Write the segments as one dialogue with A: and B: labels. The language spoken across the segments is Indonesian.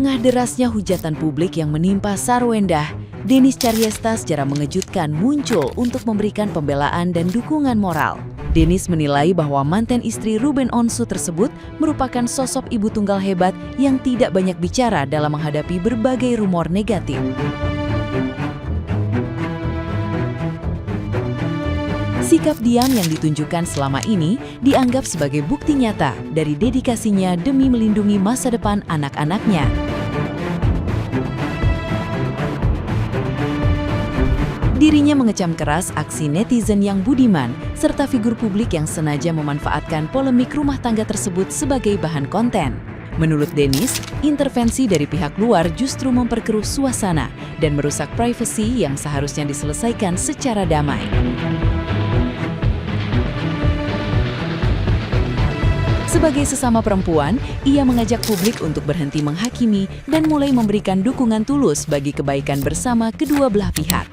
A: tengah derasnya hujatan publik yang menimpa Sarwendah, Dennis Caryesta secara mengejutkan muncul untuk memberikan pembelaan dan dukungan moral. Dennis menilai bahwa mantan istri Ruben Onsu tersebut merupakan sosok ibu tunggal hebat yang tidak banyak bicara dalam menghadapi berbagai rumor negatif. Sikap diam yang ditunjukkan selama ini dianggap sebagai bukti nyata dari dedikasinya demi melindungi masa depan anak-anaknya. Dirinya mengecam keras aksi netizen yang budiman serta figur publik yang sengaja memanfaatkan polemik rumah tangga tersebut sebagai bahan konten. Menurut Dennis, intervensi dari pihak luar justru memperkeruh suasana dan merusak privasi yang seharusnya diselesaikan secara damai. Sebagai sesama perempuan, ia mengajak publik untuk berhenti menghakimi dan mulai memberikan dukungan tulus bagi kebaikan bersama kedua belah pihak.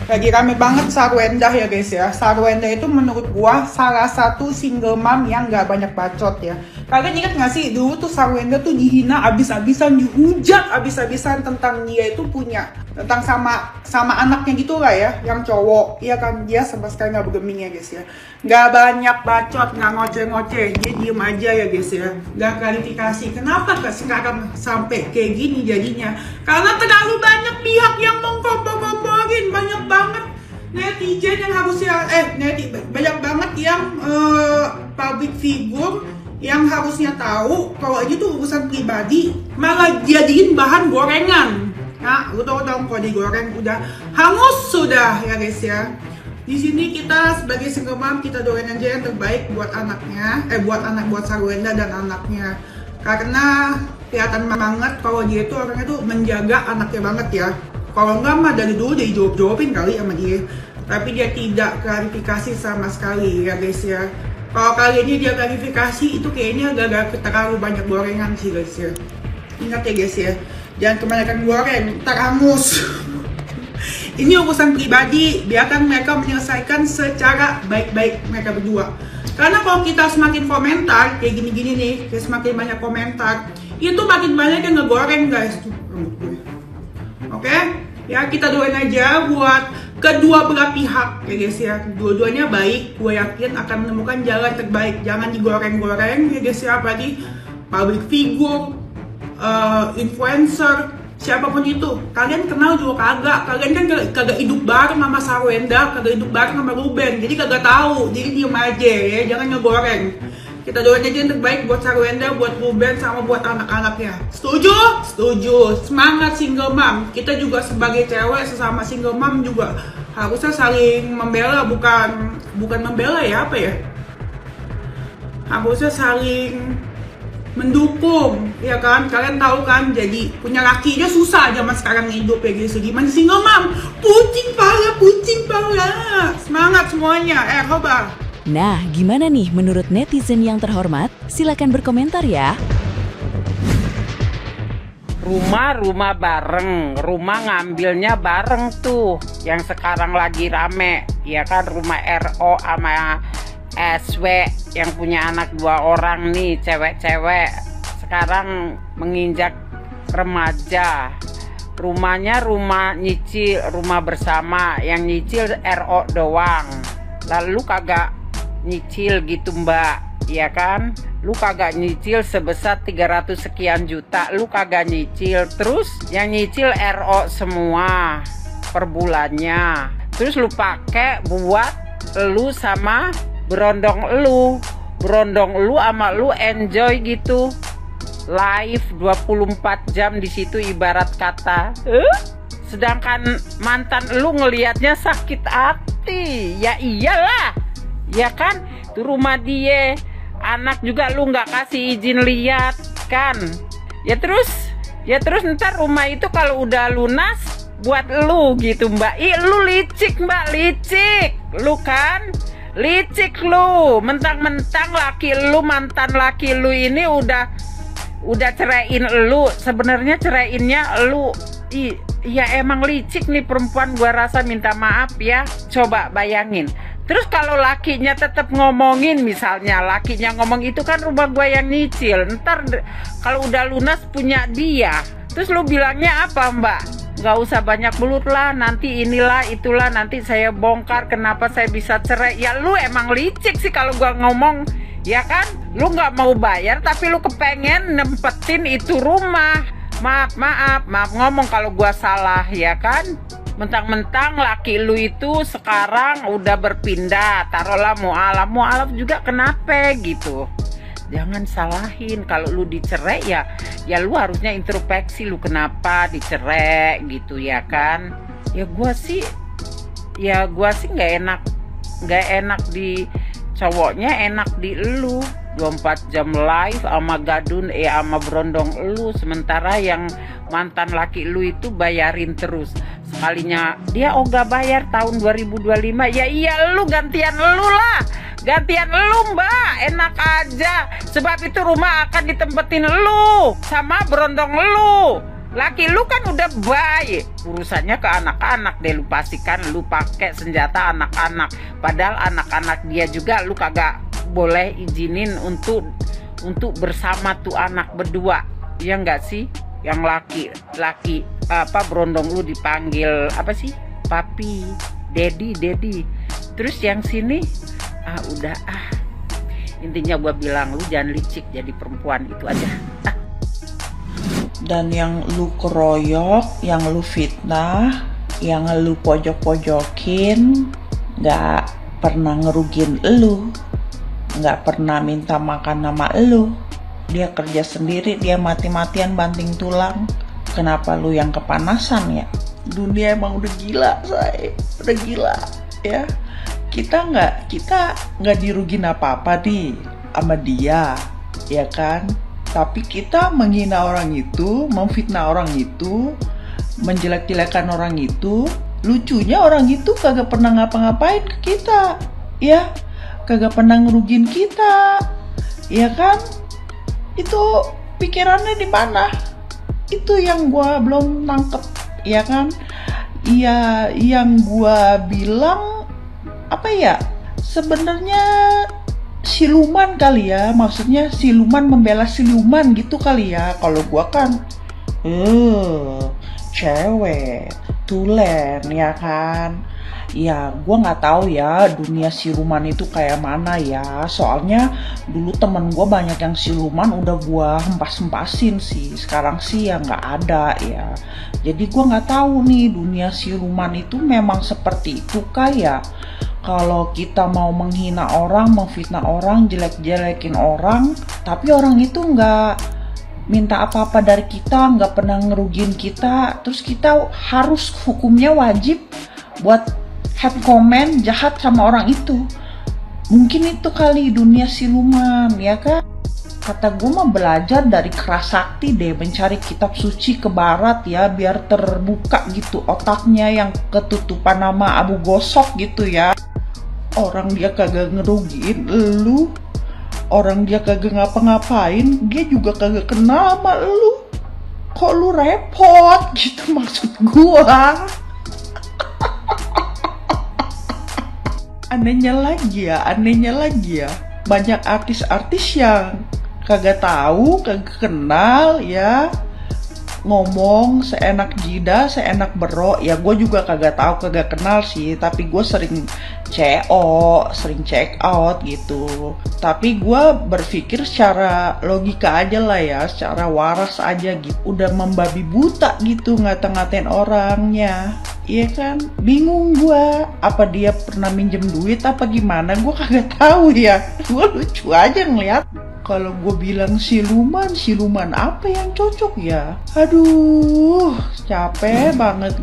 B: Lagi rame banget Sarwendah ya guys ya. Sarwendah itu menurut gua salah satu single mom yang gak banyak bacot ya. Kalian ingat gak sih dulu tuh Sarwendah tuh dihina abis-abisan, dihujat abis-abisan tentang dia itu punya, tentang sama anaknya gitu lah ya, yang cowok. Iya kan, dia sama sekali gak bergeming ya guys ya. Gak banyak bacot, gak ngoceh-ngoceh, dia diem aja ya guys ya. Gak klarifikasi, kenapa sekarang sampai kayak gini jadinya? Karena terlalu banyak pihak yang mengkompor-komporin, banyak banget netizen yang harusnya, banyak banget yang public figure yang harusnya tahu kalau itu urusan pribadi, malah jadiin bahan gorengan. Nah, lu tahu dong kalau digoreng udah hangus sudah ya guys ya. Di sini kita sebagai single mom kita doain aja yang terbaik buat anaknya, buat Sarwendah dan anaknya. Karena kelihatan banget kalau dia itu orangnya tuh menjaga anaknya banget ya. Kalau enggak mah dari dulu dia jawab-jawabin kali sama dia. Tapi dia tidak klarifikasi sama sekali ya guys ya. Kalau kali ini dia klarifikasi itu kayaknya agak terlalu banyak gorengan sih guys ya. Ingat ya guys ya, jangan kebanyakan goreng, ntar hangus. Ini urusan pribadi, biarkan mereka menyelesaikan secara baik-baik mereka berdua. Karena kalau kita semakin komentar kayak gini-gini nih, kayak semakin banyak komentar, itu makin banyak yang ngegoreng guys. Oke? Ya kita doain aja buat kedua belah pihak ya guys ya. Dua-duanya baik, gue yakin akan menemukan jalan terbaik. Jangan digoreng-goreng ya guys ya, apalagi public figure, influencer, siapapun itu. Kalian kenal juga kagak. Kalian kan kagak hidup bareng sama Sarwendah, kagak hidup bareng sama Ruben. Jadi kagak tahu. Jadi diem aja ya, jangan ngegoreng. Kita doain aja yang terbaik buat Sarwendah, buat Ruben, sama buat anak-anaknya. Setuju? Setuju. Semangat single mom. Kita juga sebagai cewek, sesama single mom juga harusnya saling membela, bukan membela ya, apa ya? Harusnya saling mendukung, ya kan? Kalian tahu kan, jadi punya laki aja susah zaman sekarang hidup ya guys. Gimana single mom? Pucing pala. Semangat semuanya. Coba.
A: Nah, gimana nih menurut netizen yang terhormat? Silakan berkomentar ya.
C: Rumah bareng, rumah ngambilnya bareng tuh, yang sekarang lagi rame, ya kan, rumah RO sama SW yang punya anak 2 orang nih, cewek-cewek, sekarang menginjak remaja. Rumahnya rumah nyicil, rumah bersama, yang nyicil RO doang. Lalu kagak nyicil gitu mbak, ya kan? Lu kagak nyicil sebesar 300 sekian juta, lu kagak nyicil. Terus yang nyicil RO semua per bulannya. Terus lu pakai buat lu sama berondong lu sama lu enjoy gitu. Live 24 jam di situ ibarat kata. Sedangkan mantan lu ngelihatnya sakit hati. Ya iyalah. Ya kan, itu rumah dia, anak juga lu nggak kasih izin lihat kan? Ya terus ntar rumah itu kalau udah lunas buat lu gitu mbak. Lu licik mbak, licik, lu kan, licik lu. Mentang-mentang mantan laki lu ini udah ceraiin lu. Sebenarnya ceraiinnya lu. Iya emang licik nih perempuan, gua rasa minta maaf ya. Coba bayangin, Terus kalau lakinya tetap ngomongin, misalnya lakinya ngomong itu kan rumah gue yang nyicil, ntar kalau udah lunas punya dia, terus lu bilangnya apa mbak? Gak usah banyak belut lah, nanti inilah itulah, nanti saya bongkar kenapa saya bisa cerai. Ya lu emang licik sih kalau gue ngomong, ya kan? Lu gak mau bayar tapi lu kepengen nempetin itu rumah. Maaf ngomong kalau gue salah, ya kan? Mentang-mentang laki lu itu sekarang udah berpindah, taruhlah mualaf juga kenapa gitu. Jangan salahin, kalau lu dicerai ya lu harusnya introspeksi lu kenapa dicerai gitu, ya kan. Ya gua sih nggak enak di cowoknya, enak di elu. 24 jam live sama gadun sama berondong elu, sementara yang mantan laki lu itu bayarin terus. Sekalinya dia ogah bayar tahun 2025, ya iya lu gantian lu lah. Gantian lu mbak, enak aja. Sebab itu rumah akan ditempetin lu sama berondong lu. Laki lu kan udah baik, urusannya ke anak-anak deh. Lu pastikan lu pakai senjata anak-anak, padahal anak-anak dia juga lu kagak boleh izinin untuk bersama tuh anak berdua, ya enggak sih? Yang laki berondong lu dipanggil apa sih? Papi, daddy. Terus yang sini intinya gua bilang lu jangan licik jadi perempuan, itu aja.
D: Dan yang lu keroyok, yang lu fitnah, yang lu pojok-pojokin, gak pernah ngerugin lu, gak pernah minta makan sama lu. Dia kerja sendiri, dia mati-matian banting tulang. Kenapa lu yang kepanasan ya? Dunia emang udah gila, say. Udah gila, ya. Kita nggak dirugin apa-apa nih sama dia, ya kan? Tapi kita menghina orang itu, memfitnah orang itu, menjelek-jelekan orang itu. Lucunya orang itu kagak pernah ngapa-ngapain ke kita, ya, kagak pernah ngerugin kita, ya kan? Itu pikirannya di mana? Itu yang gua belum nangkep, ya kan? Iya, yang gua bilang apa ya? Sebenarnya siluman kali ya, maksudnya siluman membela siluman gitu kali ya. Kalau gua kan cewek tulen, ya kan. Ya gua nggak tahu ya dunia siluman itu kayak mana ya, soalnya dulu temen gua banyak yang siluman, udah gua hempas-hempasin sih. Sekarang sih ya nggak ada ya, jadi gua nggak tahu nih dunia siluman itu memang seperti itu kayak. Kalau kita mau menghina orang, memfitnah orang, jelek-jelekin orang, tapi orang itu nggak minta apa-apa dari kita, nggak pernah ngerugin kita, terus kita harus hukumnya wajib buat hate comment jahat sama orang itu. Mungkin itu kali dunia siluman, ya kan? Kata gue mah belajar dari Kerasakti deh, mencari kitab suci ke barat ya, biar terbuka gitu otaknya yang ketutupan nama Abu Gosok gitu ya. Orang dia kagak ngerugiin lu, orang dia kagak ngapa-ngapain, dia juga kagak kenal sama lu, kok lu repot gitu maksud gua. Anehnya lagi ya, banyak artis-artis yang kagak tahu, kagak kenal ya, ngomong seenak jidah, seenak berok. Ya gue juga kagak tahu, kagak kenal sih, tapi gue sering sering check out gitu. Tapi gue berpikir secara logika aja lah ya, secara waras aja gitu. Udah membabi buta gitu ngata-ngatain orangnya, iya kan? Bingung gue, apa dia pernah minjem duit apa gimana, gue kagak tahu ya. Gue lucu aja ngeliat. Kalau gue bilang siluman apa yang cocok ya? Aduh, capek banget.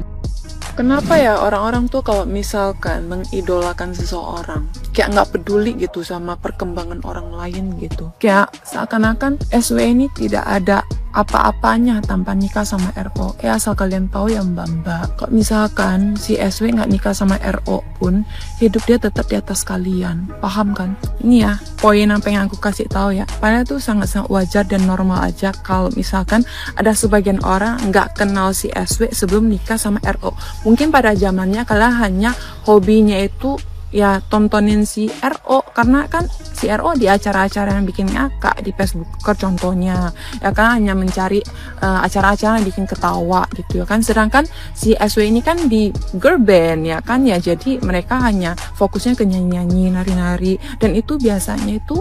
E: Kenapa ya orang-orang tuh kalau misalkan mengidolakan seseorang, kayak nggak peduli gitu sama perkembangan orang lain gitu. Kayak seakan-akan SW ini tidak ada apa-apanya tanpa nikah sama RO. Asal kalian tahu ya mbak-mbak, kalau misalkan si SW nggak nikah sama RO pun, hidup dia tetap di atas kalian. Paham kan? Ini ya poin apa yang aku kasih tahu ya. Padahal tuh sangat-sangat wajar dan normal aja kalau misalkan ada sebagian orang nggak kenal si SW sebelum nikah sama RO. Mungkin pada zamannya kalian hanya hobinya itu ya tontonin si RO, karena kan si RO di acara-acara yang bikin ngakak di Facebook contohnya, ya kan, hanya mencari acara-acara yang bikin ketawa gitu ya kan. Sedangkan si SW ini kan di girl band ya kan, ya jadi mereka hanya fokusnya ke nyanyi-nyanyi, nari-nari, dan itu biasanya itu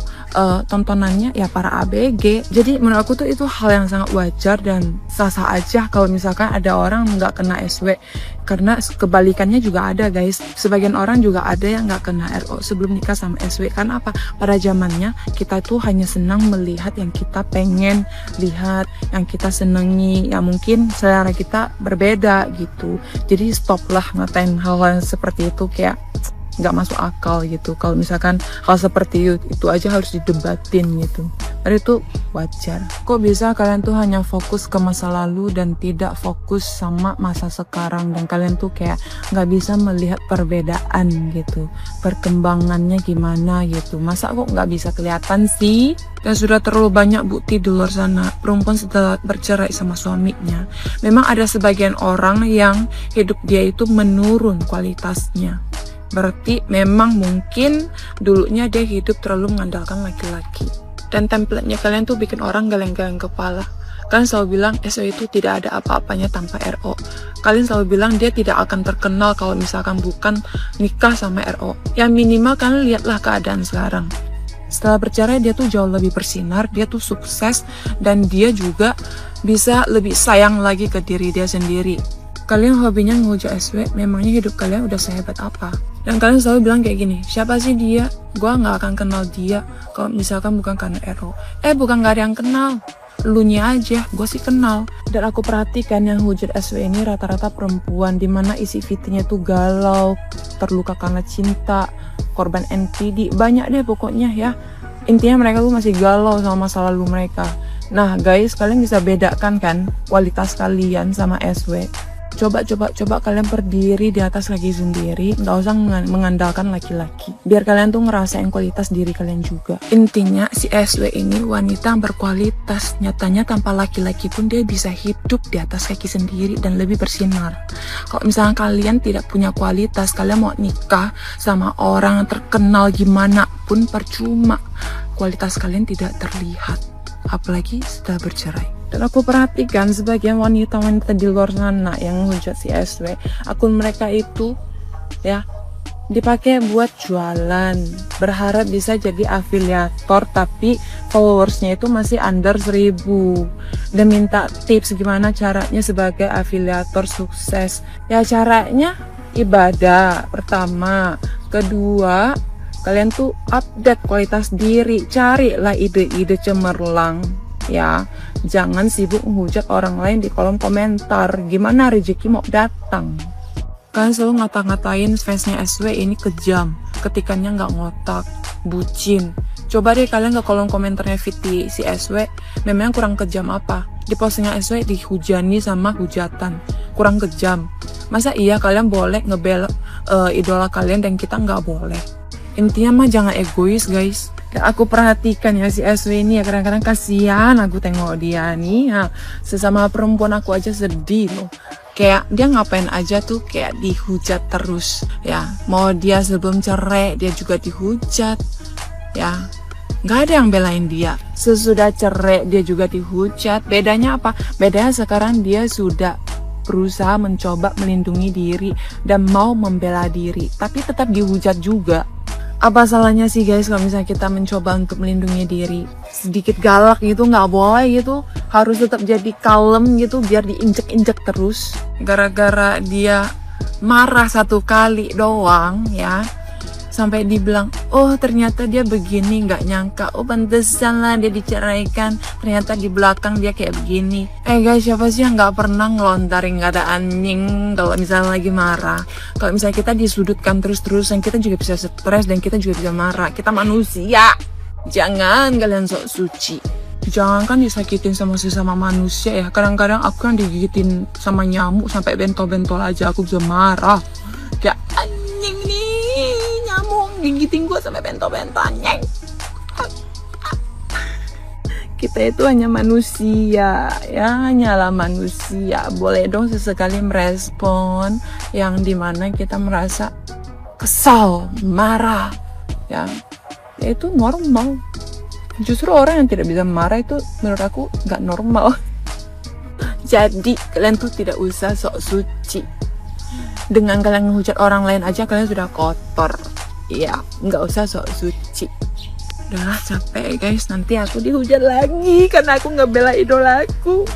E: tontonannya ya para ABG. Jadi menurut aku tuh itu hal yang sangat wajar dan sah-sah aja kalau misalkan ada orang nggak kena SW, karena kebalikannya juga ada guys. Sebagian orang juga ada yang nggak kena RO sebelum nikah sama SW. Karena apa? Pada zamannya kita tuh hanya senang melihat yang kita pengen lihat, yang kita senengi, ya mungkin selera kita berbeda gitu. Jadi stoplah ngatain hal-hal seperti itu, kayak nggak masuk akal gitu. Kalau misalkan hal seperti itu aja harus didebatin gitu, padahal itu wajar. Kok bisa kalian tuh hanya fokus ke masa lalu dan tidak fokus sama masa sekarang, dan kalian tuh kayak nggak bisa melihat perbedaan gitu, perkembangannya gimana gitu. Masa kok nggak bisa kelihatan sih? Dan sudah terlalu banyak bukti di luar sana perempuan setelah bercerai sama suaminya, memang ada sebagian orang yang hidup dia itu menurun kualitasnya. Berarti memang mungkin dulunya dia hidup terlalu mengandalkan laki-laki. Dan template-nya kalian tuh bikin orang geleng-geleng kepala. Kalian selalu bilang SW itu tidak ada apa-apanya tanpa RO. Kalian selalu bilang dia tidak akan terkenal kalau misalkan bukan nikah sama RO. Ya minimal kalian lihatlah keadaan sekarang. Setelah bercerai dia tuh jauh lebih bersinar, dia tuh sukses, dan dia juga bisa lebih sayang lagi ke diri dia sendiri. Kalian hobinya ngehujat SW, memangnya hidup kalian udah sehebat apa? Dan kalian selalu bilang kayak gini, siapa sih dia? Gua gak akan kenal dia kalau misalkan bukan karena RO. Bukan gak ada yang kenal, lunya aja, gue sih kenal. Dan aku perhatikan yang hujat SW ini rata-rata perempuan, dimana isi fitnya tuh galau, terluka karena cinta, korban NPD, banyak deh pokoknya ya. Intinya mereka tuh masih galau sama masa lalu mereka. Nah guys, kalian bisa bedakan kan kualitas kalian sama SW. Coba kalian berdiri di atas kaki sendiri, nggak usah mengandalkan laki-laki. Biar kalian tuh ngerasain kualitas diri kalian juga. Intinya si SW ini wanita yang berkualitas. Nyatanya tanpa laki-laki pun dia bisa hidup di atas kaki sendiri dan lebih bersinar. Kalau misalnya kalian tidak punya kualitas, kalian mau nikah sama orang yang terkenal gimana pun percuma. Kualitas kalian tidak terlihat, apalagi setelah bercerai. Dan aku perhatikan sebagian wanita-wanita di luar sana yang menghujat si SW, akun mereka itu ya dipakai buat jualan, berharap bisa jadi afiliator, tapi followersnya itu masih under 1000, dan minta tips gimana caranya sebagai afiliator sukses. Ya caranya ibadah pertama, kedua kalian tuh update kualitas diri, carilah ide-ide cemerlang ya. Jangan sibuk menghujat orang lain di kolom komentar. Gimana rezeki mau datang? Kalian selalu ngata-ngatain fansnya SW ini kejam, ketikannya nggak ngotak, bucin. Coba deh kalian ke kolom komentarnya Viti si SW, memang kurang kejam apa? Di postingnya SW dihujani sama hujatan, kurang kejam. Masa iya kalian boleh ngebel idola kalian dan kita nggak boleh? Intinya mah jangan egois guys. Dan aku perhatikan ya si SW ini ya, kadang-kadang kasihan aku tengok dia nih ya. Sesama perempuan aku aja sedih loh. Kayak dia ngapain aja tuh kayak dihujat terus ya. Mau dia sebelum cerai dia juga dihujat ya. Gak ada yang belain dia. Sesudah cerai dia juga dihujat. Bedanya apa? Bedanya sekarang dia sudah berusaha mencoba melindungi diri dan mau membela diri, tapi tetap dihujat juga. Apa salahnya sih guys kalau misalnya kita mencoba untuk melindungi diri? Sedikit galak gitu nggak boleh gitu, harus tetap jadi kalem gitu biar diinjek-injek terus. Gara-gara dia marah satu kali doang ya, sampai dibilang oh ternyata dia begini, nggak nyangka, oh pantesan lah dia diceraikan, ternyata di belakang dia kayak begini. Guys, siapa sih yang nggak pernah ngelontarin kata anjing kalau misalnya lagi marah? Kalau misalnya kita disudutkan terus-terusan, kita juga bisa stres dan kita juga bisa marah. Kita manusia, jangan kalian sok suci. Jangan kan disakitin sama sesama manusia ya. Kadang-kadang aku kan digigitin sama nyamuk sampai bentol-bentol aja aku bisa marah. Kayak anjing nih, nyamuk gigitin gue sampai bentol-bentol anjing. Kita itu hanya manusia ya, hanyalah manusia. Boleh dong sesekali merespon yang dimana kita merasa kesal, marah, ya itu normal. Justru orang yang tidak bisa marah itu menurut aku nggak normal. Jadi kalian tuh tidak usah sok suci. Dengan kalian menghujat orang lain aja kalian sudah kotor. Iya, nggak usah sok suci. Udahlah, capek guys, nanti aku dihujat lagi karena aku nggak bela idolaku.